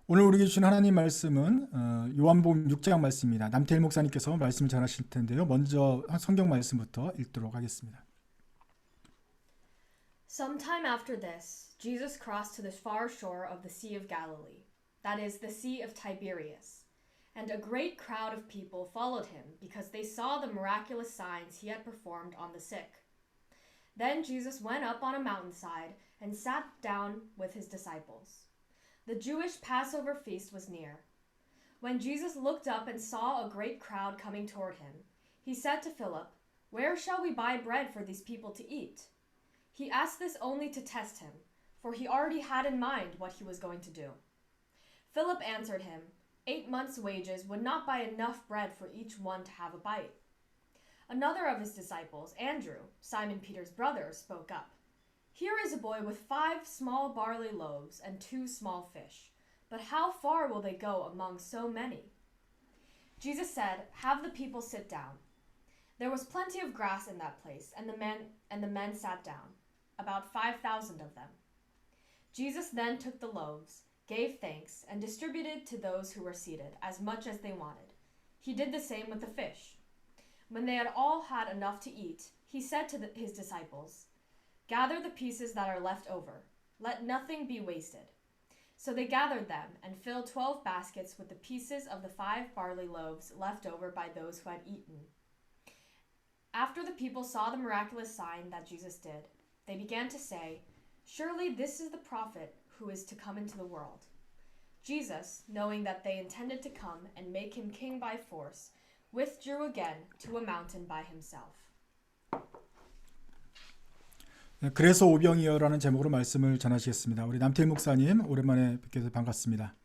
오늘 우리에게 주신 하나님 말씀은 요한복음 6장 말씀입니다. 남태일 목사님께서 말씀을 전하실 텐데요. 먼저 성경 말씀부터 읽도록 하겠습니다. Sometime after this, Jesus crossed to the far shore of the Sea of Galilee, that is, the Sea of Tiberias, and a great crowd of people followed him because they saw the miraculous signs he had performed on the sick. Then Jesus went up on a mountainside and sat down with his disciples. The Jewish Passover feast was near. When Jesus looked up and saw a great crowd coming toward him, he said to Philip, "Where shall we buy bread for these people to eat?" He asked this only to test him, for he already had in mind what he was going to do. Philip answered him, 8 months' wages would not buy enough bread for each one to have a bite. Another of his disciples, Andrew, Simon Peter's brother, spoke up. "Here is a boy with 5 small barley loaves and 2 small fish. But how far will they go among so many?" Jesus said, "Have the people sit down." There was plenty of grass in that place, and the men sat down, about 5,000 of them. Jesus then took the loaves, gave thanks, and distributed to those who were seated as much as they wanted. He did the same with the fish. When they had all had enough to eat, he said to his disciples, "Gather the pieces that are left over. Let nothing be wasted." So they gathered them and filled 12 baskets with the pieces of the 5 barley loaves left over by those who had eaten. After the people saw the miraculous sign that Jesus did, they began to say, "Surely this is the prophet who is to come into the world." Jesus, knowing that they intended to come and make him king by force, withdrew again to a mountain by himself. 그래서 오병이어라는 제목으로 말씀을 전하시겠습니다. 우리 남태일 목사님 오랜만에 뵙게 돼서 반갑습니다.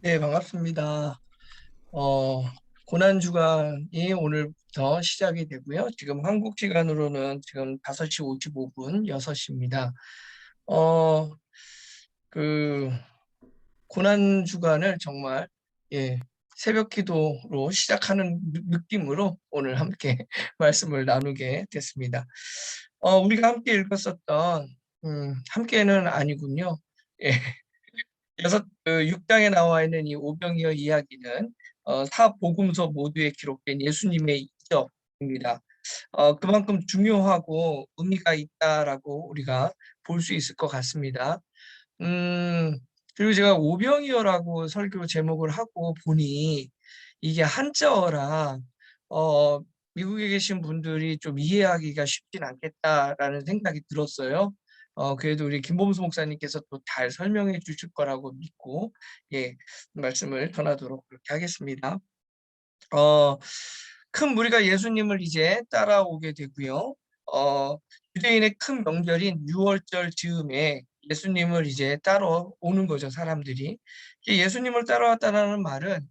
네, 반갑습니다. 고난주간이 오늘부터 시작이 되고요. 지금 한국 시간으로는 지금 5시 55분, 6시입니다. 고난주간을 정말, 새벽 기도로 시작하는 느낌으로 오늘 함께 말씀을 나누게 됐습니다. 우리가 함께 읽었었던, 함께는 아니군요. 예. 6장에 나와 있는 이 오병이어 이야기는 사복음서 모두에 기록된 예수님의 이적입니다. 그만큼 중요하고 의미가 있다라고 우리가 볼 수 있을 것 같습니다. 그리고 제가 오병이어라고 설교 제목을 하고 보니 이게 한자어라 미국에 계신 분들이 좀 이해하기가 쉽진 않겠다라는 생각이 들었어요. 그래도 우리 김범수 목사님께서 또 잘 설명해 주실 거라고 믿고 말씀을 전하도록 그렇게 하겠습니다. 큰 무리가 예수님을 이제 따라오게 되고요. 유대인의 큰 명절인 유월절 즈음에 예수님을 이제 따라오는 거죠, 사람들이. 예수님을 따라왔다는 말은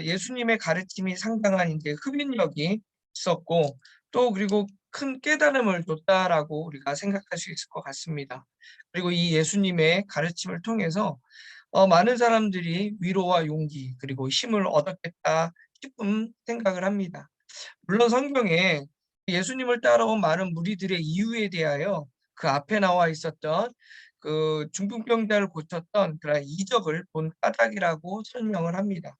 예수님의 가르침이 상당한 이제 흡인력이 있었고 또 그리고 큰 깨달음을 줬다라고 우리가 생각할 수 있을 것 같습니다. 그리고 이 예수님의 가르침을 통해서 많은 사람들이 위로와 용기 그리고 힘을 얻었겠다 싶은 생각을 합니다. 물론 성경에 예수님을 따라온 많은 무리들의 이유에 대하여 그 앞에 나와 있었던 그 중풍병자를 고쳤던 그런 이적을 본 까닭이라고 설명을 합니다.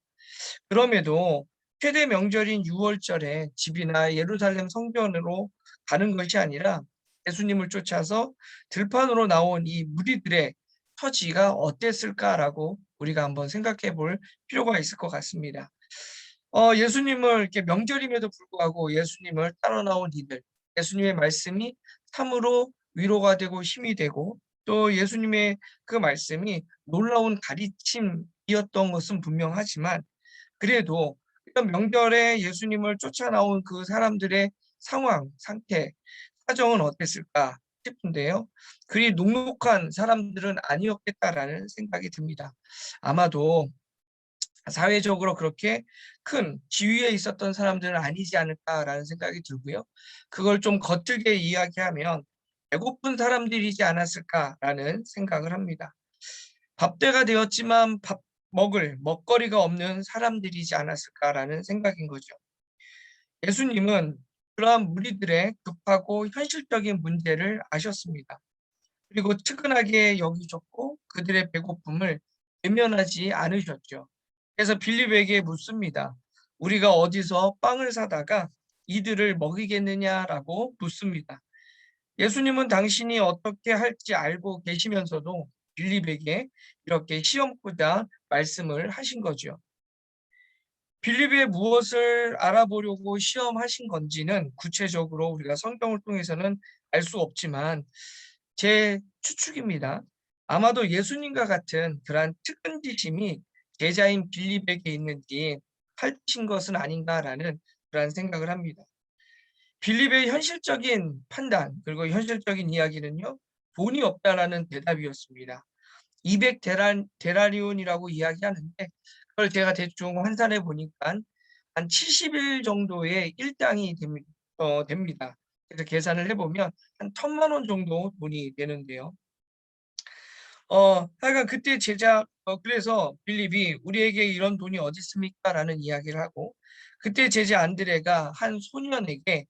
그럼에도 최대 명절인 유월절에 집이나 예루살렘 성전으로 가는 것이 아니라 예수님을 쫓아서 들판으로 나온 이 무리들의 처지가 어땠을까라고 우리가 한번 생각해 볼 필요가 있을 것 같습니다. 예수님을 이렇게 명절임에도 불구하고 예수님을 따라 나온 이들, 예수님의 말씀이 참으로 위로가 되고 힘이 되고 또 예수님의 그 말씀이 놀라운 가르침이었던 것은 분명하지만 그래도 이런 명절에 예수님을 쫓아 나온 그 사람들의 상황, 상태, 사정은 어땠을까 싶은데요. 그리 녹록한 사람들은 아니었겠다라는 생각이 듭니다. 아마도 사회적으로 그렇게 큰 지위에 있었던 사람들은 아니지 않을까라는 생각이 들고요. 그걸 좀 거칠게 이야기하면 배고픈 사람들이지 않았을까라는 생각을 합니다. 밥때가 되었지만 밥 먹을 먹거리가 없는 사람들이지 않았을까라는 생각인 거죠. 예수님은 그러한 무리들의 급하고 현실적인 문제를 아셨습니다. 그리고 측은하게 여기셨고 그들의 배고픔을 외면하지 않으셨죠. 그래서 빌립에게 묻습니다. 우리가 어디서 빵을 사다가 이들을 먹이겠느냐라고 묻습니다. 예수님은 당신이 어떻게 할지 알고 계시면서도 빌립에게 이렇게 시험코자 말씀을 하신 거죠. 빌립의 무엇을 알아보려고 시험하신 건지는 구체적으로 우리가 성경을 통해서는 알 수 없지만 제 추측입니다. 아마도 예수님과 같은 그러한 측은지심이 제자인 빌립에게 있는지 펼친 것은 아닌가라는 그러한 생각을 합니다. 빌립의 현실적인 판단 그리고 현실적인 이야기는요. 돈이 없다라는 대답이었습니다. 200 데나리온이라고 이야기하는데 그걸 제가 대충 환산해 보니까 한 70일 정도의 일당이 됩니다. 그래서 계산을 해 보면 한 1,000만 원 정도 돈이 되는데요. 하여간 그때 그래서 빌립이 "우리에게 이런 돈이 어디 있습니까?"라는 이야기를 하고 그때 제자 안드레가 한 소년에게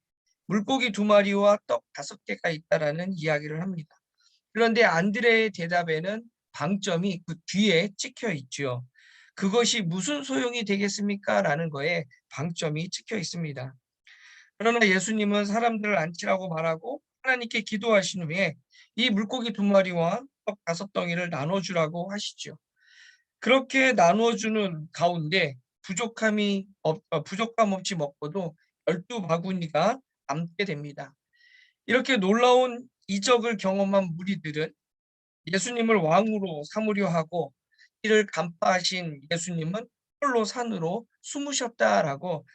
"물고기 2마리와 떡 5개가 있다."라는 이야기를 합니다. 그런데 안드레의 대답에는 방점이 그 뒤에 찍혀 있죠. "그것이 무슨 소용이 되겠습니까?" 라는 거에 방점이 찍혀 있습니다. 그러나 예수님은 사람들을 앉히라고 말하고 하나님께 기도하신 후에 이 물고기 2마리와 떡 5덩이를 나눠 주라고 하시죠. 그렇게 나누어 주는 가운데 부족함 없이 먹고도 12바구니가 남게 됩니다. 이렇게 놀라운 이적을 경험한 무리들은 예수님을 왕으로 삼으려 하고 이를 간파하신 예수님은 홀로 산으로 숨으셨다라고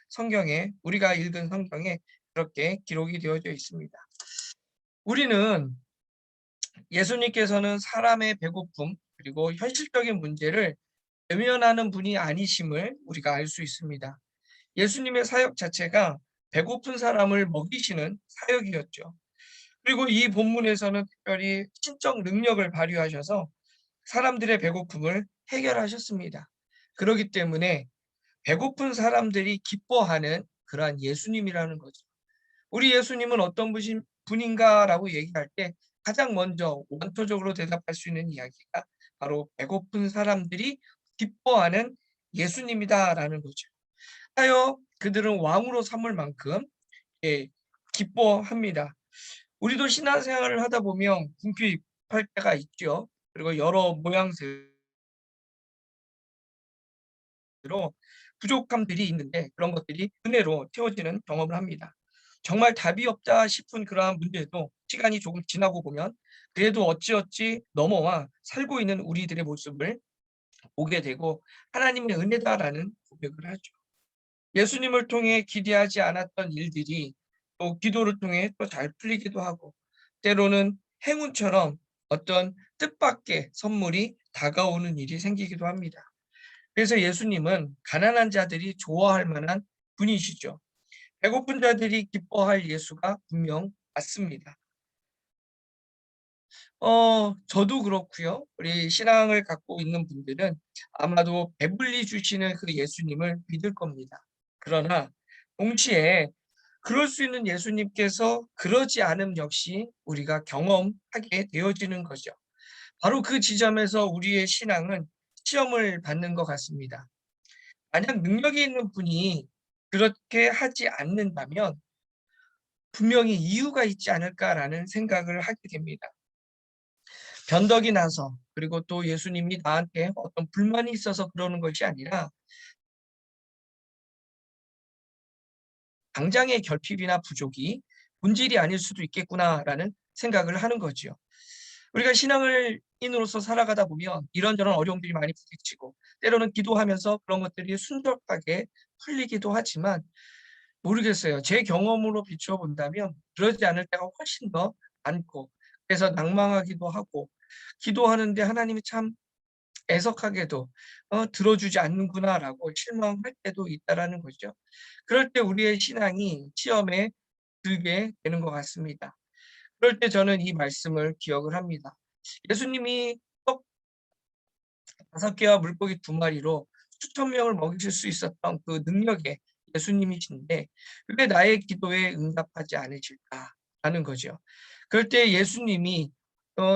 우리가 읽은 성경에 그렇게 기록이 되어져 있습니다. 우리는 예수님께서는 사람의 배고픔 그리고 현실적인 문제를 외면하는 분이 아니심을 우리가 알 수 있습니다. 예수님의 사역 자체가 배고픈 사람을 먹이시는 사역이었죠. 그리고 이 본문에서는 특별히 신적 능력을 발휘하셔서 사람들의 배고픔을 해결하셨습니다. 그렇기 때문에 배고픈 사람들이 기뻐하는 그러한 예수님이라는 거죠. 우리 예수님은 어떤 분인가라고 얘기할 때 가장 먼저 원초적으로 대답할 수 있는 이야기가 바로 배고픈 사람들이 기뻐하는 예수님이다라는 거죠. 하여 그들은 왕으로 삼을 만큼 기뻐합니다. 우리도 신앙생활을 하다 보면 궁핍할 때가 있죠. 그리고 여러 모양새로 부족함들이 있는데 그런 것들이 은혜로 채워지는 경험을 합니다. 정말 답이 없다 싶은 그러한 문제도 시간이 조금 지나고 보면 그래도 어찌어찌 넘어와 살고 있는 우리들의 모습을 보게 되고 하나님의 은혜다라는 고백을 하죠. 예수님을 통해 기대하지 않았던 일들이 또 기도를 통해 또 잘 풀리기도 하고 때로는 행운처럼 어떤 뜻밖의 선물이 다가오는 일이 생기기도 합니다. 그래서 예수님은 가난한 자들이 좋아할 만한 분이시죠. 배고픈 자들이 기뻐할 예수가 분명 맞습니다. 저도 그렇고요. 우리 신앙을 갖고 있는 분들은 아마도 배불리 주시는 그 예수님을 믿을 겁니다. 그러나 동시에 그럴 수 있는 예수님께서 그러지 않음 역시 우리가 경험하게 되어지는 거죠. 바로 그 지점에서 우리의 신앙은 시험을 받는 것 같습니다. 만약 능력이 있는 분이 그렇게 하지 않는다면 분명히 이유가 있지 않을까라는 생각을 하게 됩니다. 변덕이 나서 그리고 또 예수님이 나한테 어떤 불만이 있어서 그러는 것이 아니라 당장의 결핍이나 부족이 본질이 아닐 수도 있겠구나라는 생각을 하는 거죠. 우리가 신앙인으로서 살아가다 보면 이런저런 어려움들이 많이 부딪히고 때로는 기도하면서 그런 것들이 순적하게 풀리기도 하지만 모르겠어요. 제 경험으로 비추어 본다면 그러지 않을 때가 훨씬 더 많고 그래서 낭망하기도 하고 기도하는데 하나님이 참 애석하게도 '들어주지 않는구나.'라고 실망할 때도 있다라는 거죠. 그럴 때 우리의 신앙이 시험에 들게 되는 것 같습니다. 그럴 때 저는 이 말씀을 기억을 합니다. 예수님이 떡 5개와 물고기 2마리로 수천 명을 먹이실 수 있었던 그 능력의 예수님이신데 왜 나의 기도에 응답하지 않으실까라는 거죠. 그럴 때 예수님이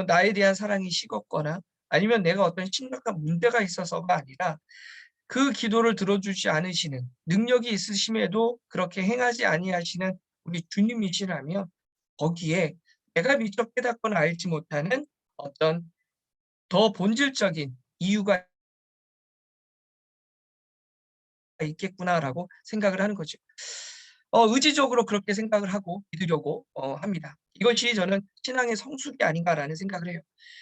나에 대한 사랑이 식었거나 아니면 내가 어떤 심각한 문제가 있어서가 아니라 그 기도를 들어주지 않으시는 능력이 있으심에도 그렇게 행하지 아니하시는 우리 주님이시라면 거기에 내가 미처 깨닫거나 알지 못하는 어떤 더 본질적인 이유가 있겠구나라고 생각을 하는 거죠. 의지적으로 그렇게 생각을 하고 믿으려고 합니다. 이것이 저는 신앙의 성숙이 아닌가라는 생각을 해요.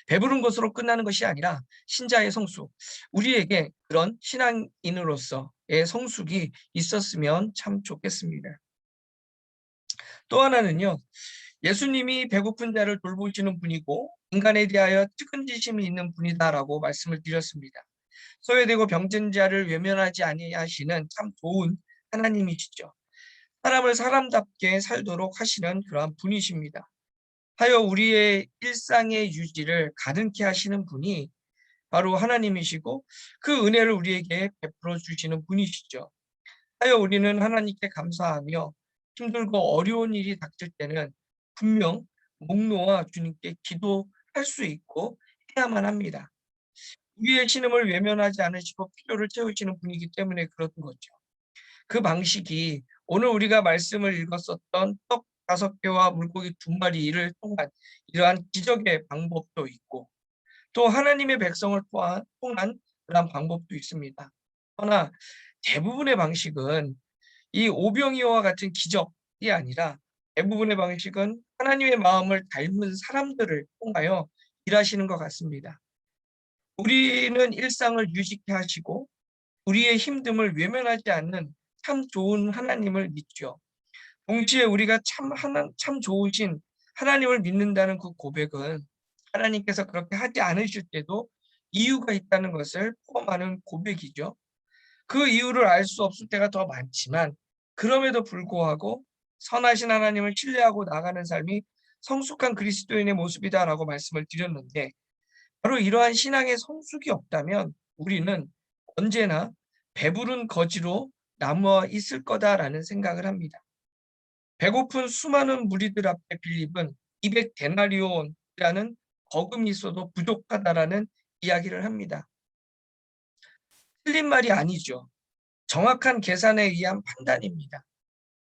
배부른 것으로 끝나는 것이 아니라 신자의 성숙, 우리에게 그런 신앙인으로서의 성숙이 있었으면 참 좋겠습니다. 또 하나는요, 예수님이 배고픈 자를 돌보시는 분이고 인간에 대하여 측은지심이 있는 분이다라고 말씀을 드렸습니다. 소외되고 병든 자를 외면하지 아니하시는 참 좋은 하나님이시죠. 사람을 사람답게 살도록 하시는 그러한 분이십니다. 하여 우리의 일상의 유지를 가능케 하시는 분이 바로 하나님이시고 그 은혜를 우리에게 베풀어 주시는 분이시죠. 하여 우리는 하나님께 감사하며 힘들고 어려운 일이 닥칠 때는 분명 목 놓아 주님께 기도할 수 있고 해야만 합니다. 우리의 신음을 외면하지 않으시고 필요를 채우시는 분이기 때문에 그런 거죠. 그 방식이 오늘 우리가 말씀을 읽었었던 떡 5개와 물고기 2마리를 통한 이러한 기적의 방법도 있고 또 하나님의 백성을 통한 그러한 방법도 있습니다. 그러나 대부분의 방식은 이 오병이어와 같은 기적이 아니라 대부분의 방식은 하나님의 마음을 닮은 사람들을 통하여 일하시는 것 같습니다. 우리는 일상을 유지케 하시고 우리의 힘듦을 외면하지 않는 참 좋은 하나님을 믿죠. 동시에 우리가 참 좋으신 하나님을 믿는다는 그 고백은 하나님께서 그렇게 하지 않으실 때도 이유가 있다는 것을 포함하는 고백이죠. 그 이유를 알 수 없을 때가 더 많지만 그럼에도 불구하고 선하신 하나님을 신뢰하고 나가는 삶이 성숙한 그리스도인의 모습이다라고 말씀을 드렸는데 바로 이러한 신앙의 성숙이 없다면 우리는 언제나 배부른 거지로 남아 있을 거다라는 생각을 합니다. 배고픈 수많은 무리들 앞에 빌립은 200데나리온이라는 거금이 있어도 부족하다라는 이야기를 합니다. 틀린 말이 아니죠. 정확한 계산에 의한 판단입니다.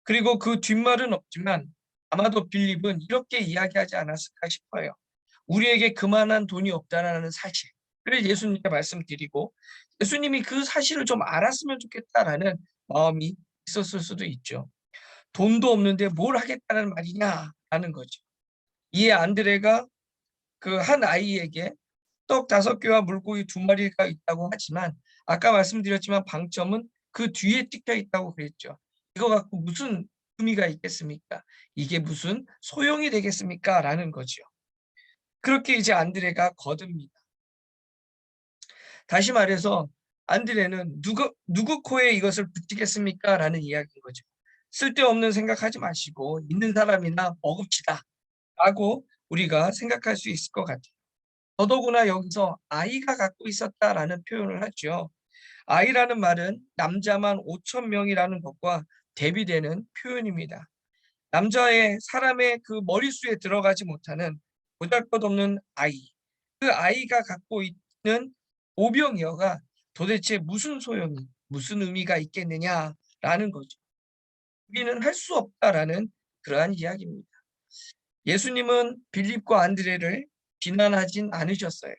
그리고 그 뒷말은 없지만 아마도 빌립은 이렇게 이야기하지 않았을까 싶어요. 우리에게 그만한 돈이 없다라는 사실을 예수님께 말씀드리고 예수님이 그 사실을 좀 알았으면 좋겠다라는 마음이 있었을 수도 있죠. 돈도 없는데 뭘 하겠다는 말이냐라는 거죠. 이에 안드레가 그 한 아이에게 떡 5개와 물고기 2마리가 있다고 하지만 아까 말씀드렸지만 방점은 그 뒤에 찍혀 있다고 그랬죠. 이거 갖고 무슨 의미가 있겠습니까? 이게 무슨 소용이 되겠습니까? 라는 거죠. 그렇게 이제 안드레가 거듭니다. 다시 말해서 안드레는 누구 코에 이것을 붙이겠습니까? 라는 이야기인 거죠. 쓸데없는 생각하지 마시고 있는 사람이나 먹읍시다 라고 우리가 생각할 수 있을 것 같아요. 더더구나 여기서 아이가 갖고 있었다라는 표현을 하죠. 아이라는 말은 남자만 5,000명이라는 것과 대비되는 표현입니다. 사람의 그 머릿수에 들어가지 못하는 보잘것없는 아이, 그 아이가 갖고 있는 오병이어가 도대체 무슨 소용이, 무슨 의미가 있겠느냐라는 거죠. 우리는 할 수 없다라는 그러한 이야기입니다. 예수님은 빌립과 안드레를 비난하진 않으셨어요.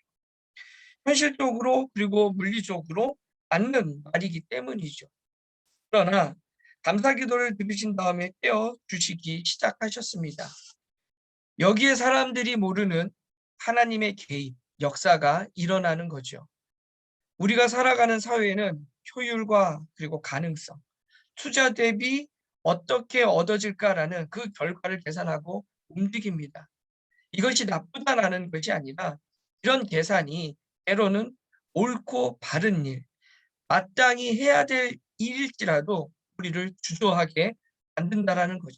현실적으로 그리고 물리적으로 맞는 말이기 때문이죠. 그러나 감사 기도를 들으신 다음에 깨어 주시기 시작하셨습니다. 여기에 사람들이 모르는 하나님의 개입, 역사가 일어나는 거죠. 우리가 살아가는 사회에는 효율과 그리고 가능성, 투자 대비 어떻게 얻어질까라는 그 결과를 계산하고 움직입니다. 이것이 나쁘다라는 것이 아니라 이런 계산이 때로는 옳고 바른 일, 마땅히 해야 될 일일지라도 우리를 주저하게 만든다라는 거죠.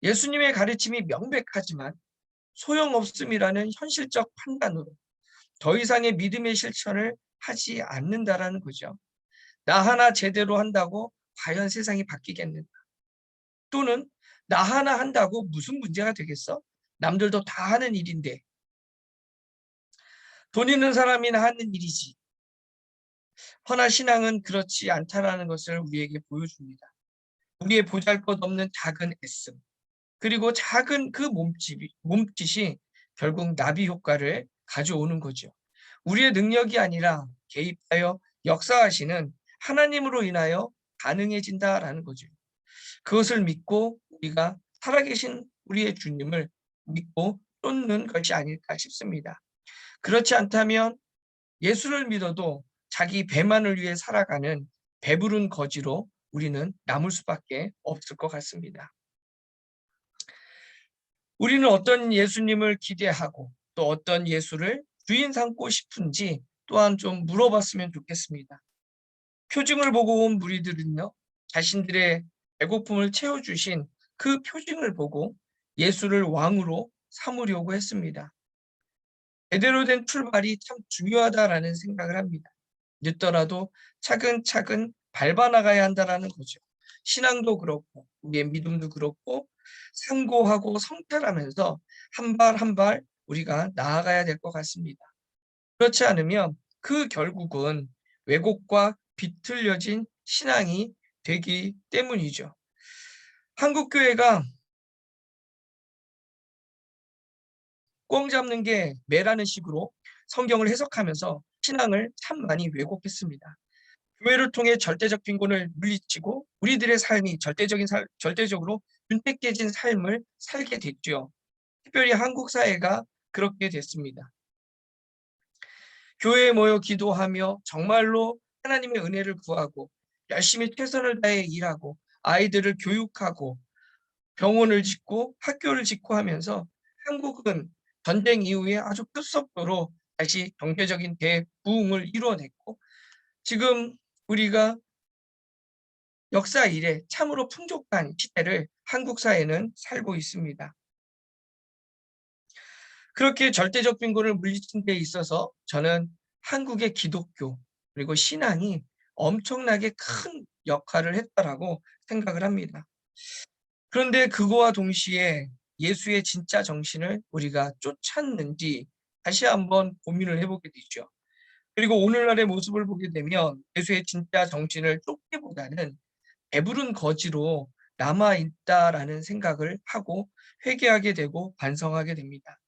예수님의 가르침이 명백하지만 소용없음이라는 현실적 판단으로 더 이상의 믿음의 실천을 하지 않는다라는 거죠. 나 하나 제대로 한다고 과연 세상이 바뀌겠는가? 또는 나 하나 한다고 무슨 문제가 되겠어? 남들도 다 하는 일인데. 돈 있는 사람이나 하는 일이지. 허나 신앙은 그렇지 않다라는 것을 우리에게 보여줍니다. 우리의 보잘것없는 작은 애씀, 그리고 작은 그 몸짓이 결국 나비 효과를 가져오는 거죠. 우리의 능력이 아니라 개입하여 역사하시는 하나님으로 인하여 가능해진다라는 거죠. 그것을 믿고 우리가 살아계신 우리의 주님을 믿고 쫓는 것이 아닐까 싶습니다. 그렇지 않다면 예수를 믿어도 자기 배만을 위해 살아가는 배부른 거지로 우리는 남을 수밖에 없을 것 같습니다. 우리는 어떤 예수님을 기대하고 또 어떤 예수를 주인 삼고 싶은지 또한 좀 물어봤으면 좋겠습니다. 표징을 보고 온 무리들은요, 자신들의 배고픔을 채워주신 그 표징을 보고 예수를 왕으로 삼으려고 했습니다. 제대로 된 출발이 참 중요하다라는 생각을 합니다. 늦더라도 차근차근 밟아나가야 한다라는 거죠. 신앙도 그렇고 우리의 믿음도 그렇고 상고하고 성찰하면서 한 발 한 발 우리가 나아가야 될 것 같습니다. 그렇지 않으면 그 결국은 왜곡과 비틀려진 신앙이 되기 때문이죠. 한국교회가 꽁 잡는 게 매라는 식으로 성경을 해석하면서 신앙을 참 많이 왜곡했습니다. 교회를 통해 절대적 빈곤을 물리치고 우리들의 삶이 절대적으로 윤택해진 삶을 살게 됐죠. 특별히 한국 사회가 그렇게 됐습니다. 교회에 모여 기도하며 정말로 하나님의 은혜를 구하고 열심히 최선을 다해 일하고 아이들을 교육하고 병원을 짓고 학교를 짓고 하면서 한국은 전쟁 이후에 아주 급속도로 다시 경제적인 대부흥을 이루어냈고 지금 우리가 역사 이래 참으로 풍족한 시대를 한국 사회는 살고 있습니다. 그렇게 절대적 빈곤을 물리친 데 있어서 저는 한국의 기독교 그리고 신앙이 엄청나게 큰 역할을 했다라고 생각을 합니다. 그런데 그거와 동시에 예수의 진짜 정신을 우리가 쫓았는지 다시 한번 고민을 해보게 되죠. 그리고 오늘날의 모습을 보게 되면 예수의 진짜 정신을 쫓기보다는 배부른 거지로 남아있다라는 생각을 하고 회개하게 되고 반성하게 됩니다.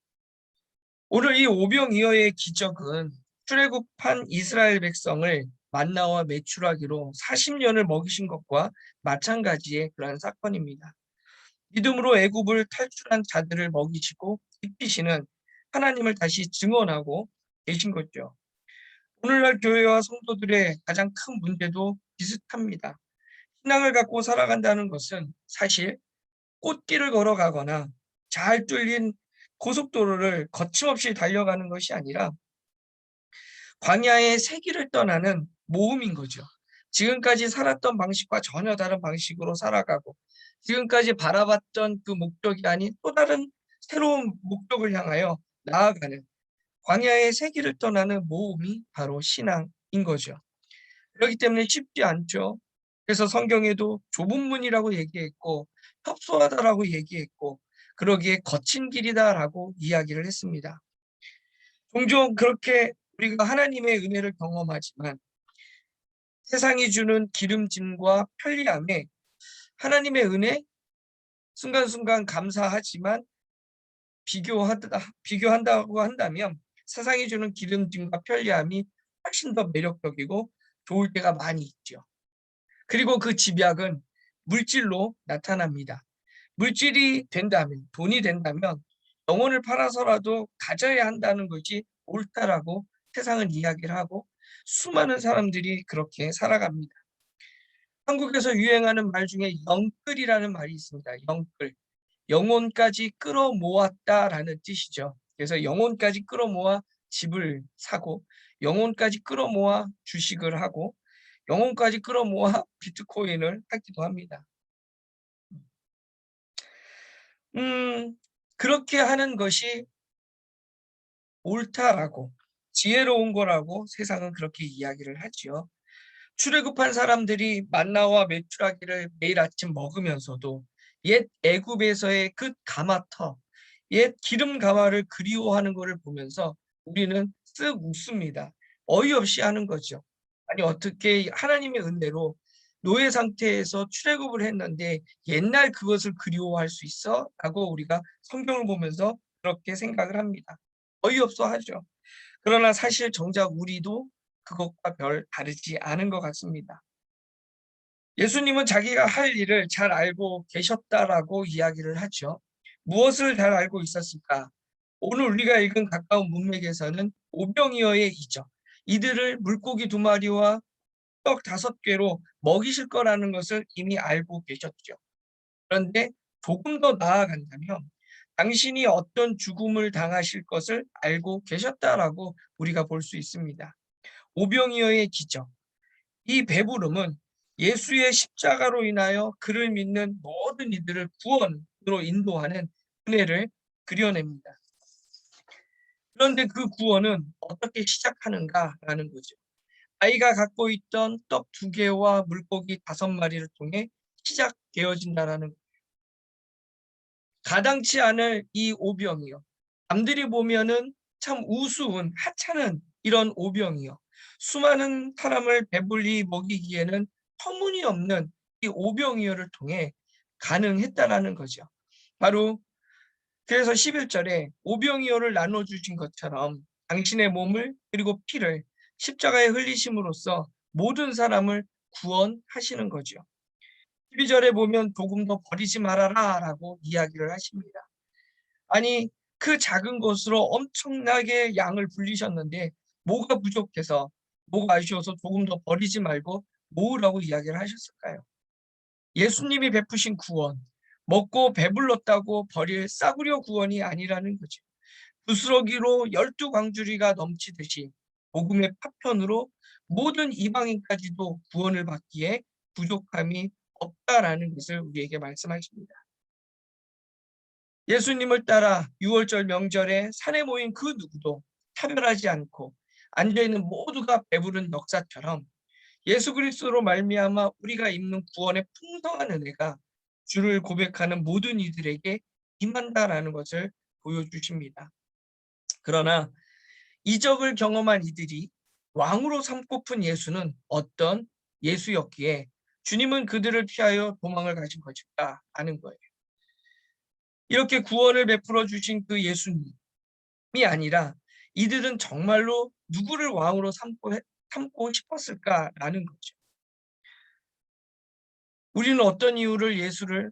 오늘 이 오병이어의 기적은 출애굽한 이스라엘 백성을 만나와 메추라기로 40년을 먹이신 것과 마찬가지의 그러한 사건입니다. 믿음으로 애굽을 탈출한 자들을 먹이시고 입히시는 하나님을 다시 증언하고 계신 거죠. 오늘날 교회와 성도들의 가장 큰 문제도 비슷합니다. 신앙을 갖고 살아간다는 것은 사실 꽃길을 걸어가거나 잘 뚫린 고속도로를 거침없이 달려가는 것이 아니라 광야의 세기를 떠나는 모험인 거죠. 지금까지 살았던 방식과 전혀 다른 방식으로 살아가고 지금까지 바라봤던 그 목적이 아닌 또 다른 새로운 목적을 향하여 나아가는 광야의 세기를 떠나는 모험이 바로 신앙인 거죠. 그렇기 때문에 쉽지 않죠. 그래서 성경에도 좁은 문이라고 얘기했고 협소하다라고 얘기했고 그러기에 거친 길이다라고 이야기를 했습니다. 종종 그렇게 우리가 하나님의 은혜를 경험하지만 세상이 주는 기름짐과 편리함에 하나님의 은혜 순간순간 감사하지만 비교한다고 한다면 세상이 주는 기름짐과 편리함이 훨씬 더 매력적이고 좋을 때가 많이 있죠. 그리고 그 집약은 물질로 나타납니다. 물질이 된다면, 돈이 된다면 영혼을 팔아서라도 가져야 한다는 것이 옳다라고 세상은 이야기를 하고 수많은 사람들이 그렇게 살아갑니다. 한국에서 유행하는 말 중에 영끌이라는 말이 있습니다. 영끌. 영혼까지 끌어모았다라는 뜻이죠. 그래서 영혼까지 끌어모아 집을 사고 영혼까지 끌어모아 주식을 하고 영혼까지 끌어모아 비트코인을 하기도 합니다. 그렇게 하는 것이 옳다라고 지혜로운 거라고 세상은 그렇게 이야기를 하지요. 출애굽한 사람들이 만나와 메추라기를 매일 아침 먹으면서도 옛 애굽에서의 그 가마터, 옛 기름 가마를 그리워하는 것을 보면서 우리는 쓱 웃습니다. 어이없이 하는 거죠. 아니 어떻게 하나님의 은혜로 노예 상태에서 출애굽을 했는데 옛날 그것을 그리워할 수 있어? 라고 우리가 성경을 보면서 그렇게 생각을 합니다. 어이없어 하죠. 그러나 사실 정작 우리도 그것과 별 다르지 않은 것 같습니다. 예수님은 자기가 할 일을 잘 알고 계셨다라고 이야기를 하죠. 무엇을 잘 알고 있었을까? 오늘 우리가 읽은 가까운 문맥에서는 오병이어의 이적, 이들을 물고기 2마리와 떡 5개로 먹이실 거라는 것을 이미 알고 계셨죠. 그런데 조금 더 나아간다면 당신이 어떤 죽음을 당하실 것을 알고 계셨다라고 우리가 볼 수 있습니다. 오병이어의 기적, 이 배부름은 예수의 십자가로 인하여 그를 믿는 모든 이들을 구원으로 인도하는 은혜를 그려냅니다. 그런데 그 구원은 어떻게 시작하는가라는 거죠. 아이가 갖고 있던 떡 2개와 물고기 5마리를 통해 시작되어진다라는 거예요. 가당치 않을 이 오병이요. 남들이 보면은 참 우스운 하찮은 이런 오병이요. 수많은 사람을 배불리 먹이기에는 터무니없는 이 오병이어를 통해 가능했다라는 거죠. 바로 그래서 11절에 오병이어를 나눠주신 것처럼 당신의 몸을 그리고 피를 십자가에 흘리심으로써 모든 사람을 구원하시는 거죠. 12절에 보면 조금 더 버리지 말아라 라고 이야기를 하십니다. 아니 그 작은 것으로 엄청나게 양을 불리셨는데 뭐가 부족해서 뭐가 아쉬워서 조금 더 버리지 말고 모으라고 이야기를 하셨을까요? 예수님이 베푸신 구원, 먹고 배불렀다고 버릴 싸구려 구원이 아니라는 거죠. 부스러기로 12광주리가 넘치듯이 복음의 파편으로 모든 이방인까지도 구원을 받기에 부족함이 없다라는 것을 우리에게 말씀하십니다. 예수님을 따라 6월절 명절에 산에 모인 그 누구도 차별하지 않고 앉아있는 모두가 배부른 역사처럼 예수 그리스도로 말미암아 우리가 입는 구원의 풍성한 은혜가 주를 고백하는 모든 이들에게 임한다라는 것을 보여주십니다. 그러나 이적을 경험한 이들이 왕으로 삼고픈 예수는 어떤 예수였기에 주님은 그들을 피하여 도망을 가신 것일까 하는 거예요. 이렇게 구원을 베풀어 주신 그 예수님이 아니라 이들은 정말로 누구를 왕으로 삼고 싶었을까라는 거죠. 우리는 어떤 이유로 예수를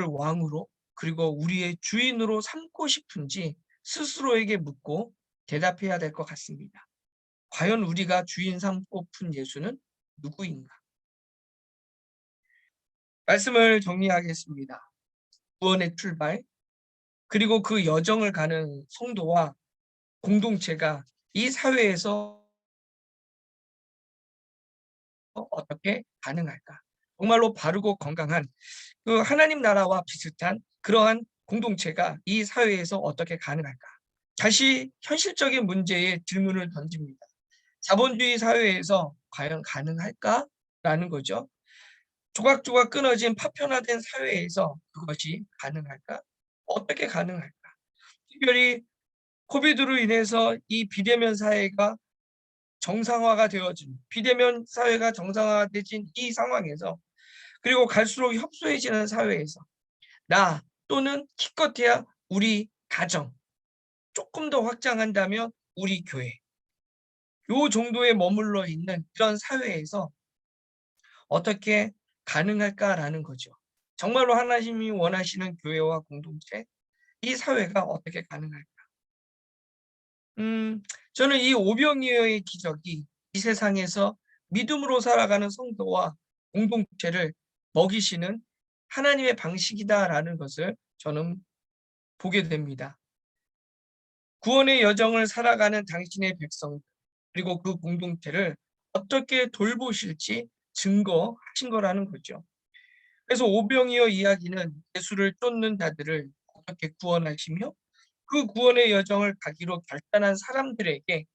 왕으로 그리고 우리의 주인으로 삼고 싶은지 스스로에게 묻고 대답해야 될 것 같습니다. 과연 우리가 주인 삼고픈 예수는 누구인가? 말씀을 정리하겠습니다. 구원의 출발, 그리고 그 여정을 가는 성도와 공동체가 이 사회에서 어떻게 가능할까? 정말로 바르고 건강한 그 하나님 나라와 비슷한 그러한 공동체가 이 사회에서 어떻게 가능할까? 다시 현실적인 문제에 질문을 던집니다. 자본주의 사회에서 과연 가능할까? 라는 거죠. 조각조각 끊어진 파편화된 사회에서 그것이 가능할까? 어떻게 가능할까? 특별히 코비드로 인해서 이 비대면 사회가 비대면 사회가 정상화되진 이 상황에서, 그리고 갈수록 협소해지는 사회에서 나 또는 기껏해야 우리 가정, 조금 더 확장한다면 우리 교회, 요 정도에 머물러 있는 그런 사회에서 어떻게 가능할까라는 거죠. 정말로 하나님이 원하시는 교회와 공동체, 이 사회가 어떻게 가능할까? 저는 이 오병이어의 기적이 이 세상에서 믿음으로 살아가는 성도와 공동체를 먹이시는 하나님의 방식이다라는 것을 저는 보게 됩니다. 구원의 여정을 살아가는 당신의 백성 그리고 그 공동체를 어떻게 돌보실지 증거하신 거라는 거죠. 그래서 오병이어 이야기는 예수를 쫓는 자들을 어떻게 구원하시며 그 구원의 여정을 가기로 결단한 사람들에게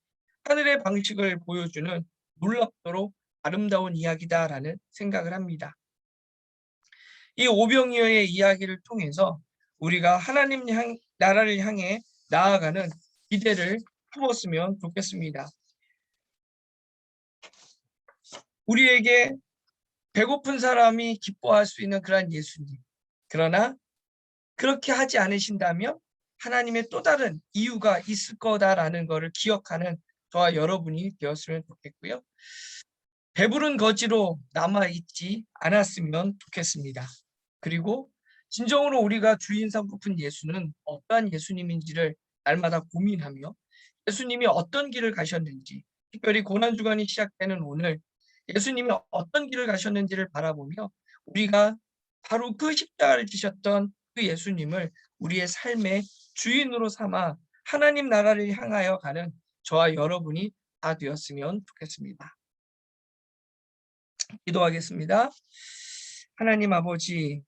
하늘의 방식을 보여주는 놀랍도록 아름다운 이야기다라는 생각을 합니다. 이 오병이어의 이야기를 통해서 우리가 하나님 나라를 향해 나아가는 기대를 품었으면 좋겠습니다. 우리에게 배고픈 사람이 기뻐할 수 있는 그러한 예수님. 그러나 그렇게 하지 않으신다면 하나님의 또 다른 이유가 있을 거다라는 것을 기억하는 저와 여러분이 되었으면 좋겠고요. 배부른 거지로 남아있지 않았으면 좋겠습니다. 그리고 진정으로 우리가 주인 삼고픈 예수는 어떠한 예수님인지를 날마다 고민하며 예수님이 어떤 길을 가셨는지, 특별히 고난주간이 시작되는 오늘 예수님이 어떤 길을 가셨는지를 바라보며 우리가 바로 그 십자가를 지셨던 그 예수님을 우리의 삶의 주인으로 삼아 하나님 나라를 향하여 가는 저와 여러분이 다 되었으면 좋겠습니다. 기도하겠습니다. 하나님 아버지,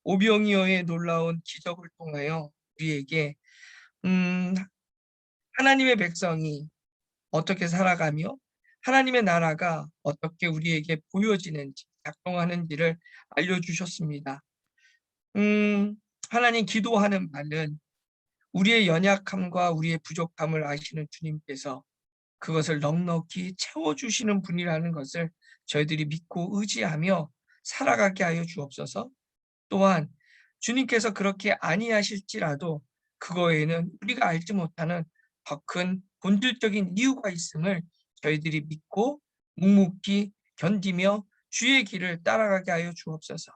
오병이어의 놀라운 기적을 통하여 우리에게 하나님의 백성이 어떻게 살아가며 하나님의 나라가 어떻게 우리에게 보여지는지, 작동하는지를 알려주셨습니다. 하나님, 기도하는 말은 우리의 연약함과 우리의 부족함을 아시는 주님께서 그것을 넉넉히 채워주시는 분이라는 것을 저희들이 믿고 의지하며 살아가게 하여 주옵소서. 또한 주님께서 그렇게 아니하실지라도 그거에는 우리가 알지 못하는 더 큰 본질적인 이유가 있음을 저희들이 믿고 묵묵히 견디며 주의 길을 따라가게 하여 주옵소서.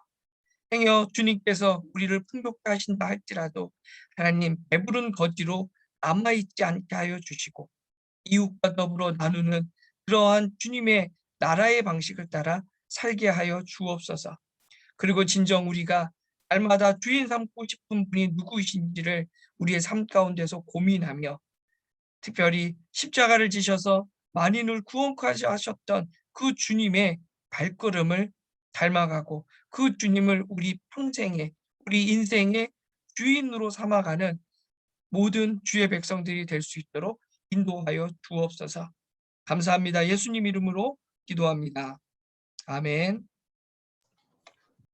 행여 주님께서 우리를 풍족케 하신다 할지라도 하나님, 배부른 거지로 남아있지 않게 하여 주시고 이웃과 더불어 나누는 그러한 주님의 나라의 방식을 따라 살게 하여 주옵소서. 그리고 진정 우리가 날마다 주인 삼고 싶은 분이 누구이신지를 우리의 삶 가운데서 고민하며 특별히 십자가를 지셔서 만인을 구원까지 하셨던 그 주님의 발걸음을 닮아가고 그 주님을 우리 평생에, 우리 인생의 주인으로 삼아가는 모든 주의 백성들이 될 수 있도록 인도하여 주옵소서. 감사합니다. 예수님 이름으로 기도합니다. 아멘.